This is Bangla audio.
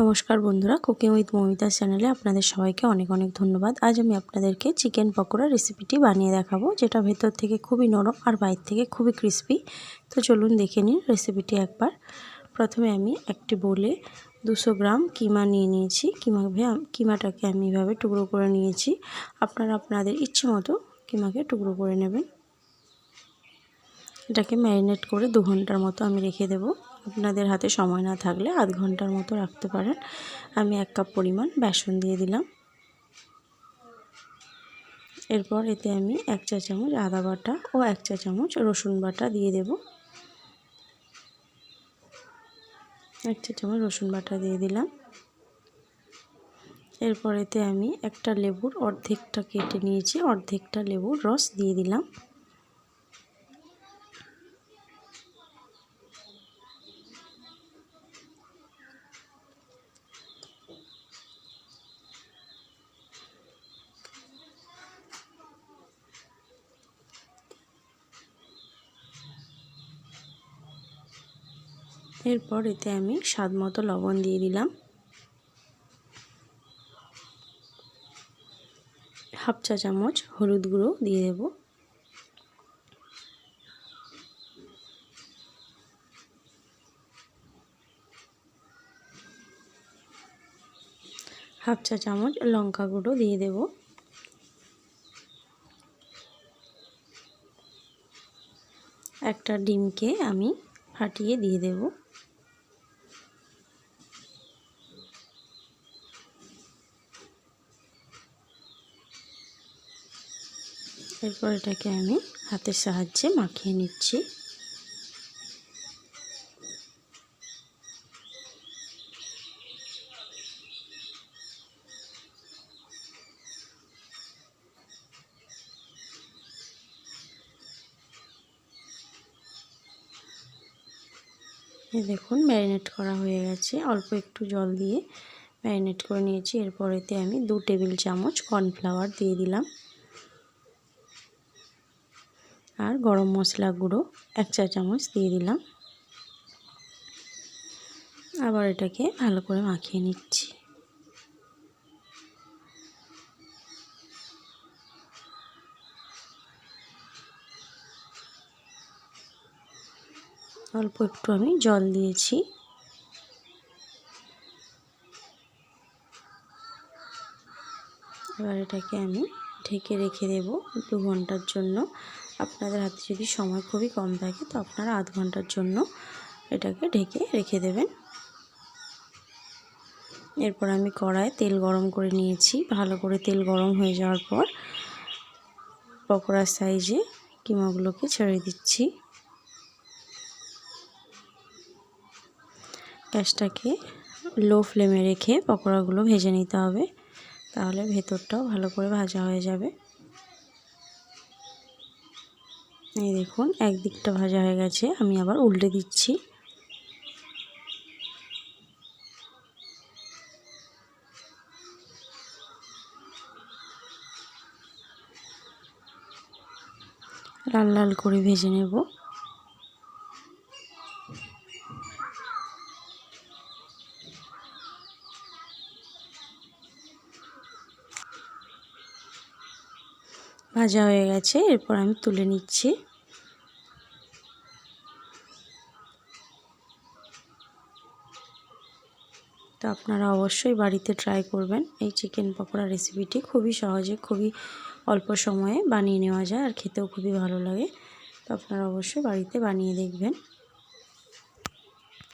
নমস্কার বন্ধুরা, কুকিং উইথ মৌমিতা চ্যানেলে আপনাদের সবাইকে অনেক অনেক ধন্যবাদ। আজ আমি আপনাদেরকে চিকেন পকোড়া রেসিপিটি বানিয়ে দেখাবো, যেটা ভেতর থেকে খুবই নরম আর বাইরে থেকে খুবই ক্রিস্পি। তো চলুন দেখে নিন রেসিপিটি একবার। প্রথমে আমি একটি বোলে 200 গ্রাম কিমা নিয়ে নিয়েছি। কিমাটাকে আমি এভাবে টুকরো করে নিয়েছি। আপনারা আপনাদের ইচ্ছে মতো কিমাকে টুকরো করে নেবেন। এটাকে ম্যারিনেট করে 2 ঘন্টার মতো আমি রেখে দেবো। আপনাদের হাতে সময় না থাকলে আধ ঘন্টার মতো রাখতে পারেন। আমি 1 কাপ পরিমাণ বেসন দিয়ে দিলাম। এরপর এতে আমি 1 চা চামচ আদা বাটা ও 1 চা চামচ রসুন বাটা দিয়ে দেব। 1 চা চামচ রসুন বাটা দিয়ে দিলাম। এরপর এতে আমি একটা লেবুর অর্ধেকটা কেটে নিয়েছি, অর্ধেকটা লেবুর রস দিয়ে দিলাম। এরপর এতে আমি স্বাদ মতো লবণ দিয়ে দিলাম। হাফ চা চামচ হলুদ গুঁড়ো দিয়ে দেব। হাফ চা চামচ লঙ্কা গুঁড়ো দিয়ে দেব। একটা ডিমকে আমি ফাটিয়ে দিয়ে দেব। এরপর এটাকে আমি হাতের সাহায্যে মাখিয়ে নিচ্ছি। এই দেখুন ম্যারিনেট করা হয়ে গেছে। অল্প একটু জল দিয়ে ম্যারিনেট করে নিয়েছি। এরপর এতে আমি 2 টেবিল চামচ কর্নফ্লাওয়ার দিয়ে দিলাম। আর গরম মশলা গুঁড়ো 1 চা চামচ দিয়ে দিলাম। আবার এটাকে ভালো করে মাখিয়ে নিচ্ছি। অল্প একটু আমি জল দিয়েছি। এবার এটাকে আমি ঢেকে রেখে দেব 2 ঘন্টার জন্য। আপনাদের হাতে যদি সময় খুবই কম থাকে তো আপনারা আধ ঘন্টার জন্য এটাকে ঢেকে রেখে দেবেন। এরপর আমি কড়ায় তেল গরম করে নিয়েছি। ভালো করে তেল গরম হয়ে যাওয়ার পর পকোড়ার সাইজে কিমাগুলোকে ছেড়ে দিচ্ছি। গ্যাসটাকে লো ফ্লেমে রেখে পকোড়াগুলো ভেজে নিতে হবে, তাহলে ভেতরটাও ভালো করে ভাজা হয়ে যাবে। এই দেখুন একদিকটা ভাজা হয়ে গেছে, আমি আবার উল্টে দিচ্ছি। লাল লাল করে ভেজে নেব। ভাজা হয়ে গেছে, এরপর আমি তুলে নিচ্ছি। তো আপনারা অবশ্যই বাড়িতে ট্রাই করবেন। এই চিকেন পকোড়া রেসিপিটি খুবই সহজে, খুবই অল্প সময়ে বানিয়ে নেওয়া যায় আর খেতেও খুবই ভালো লাগে। তো আপনারা অবশ্যই বাড়িতে বানিয়ে দেখবেন।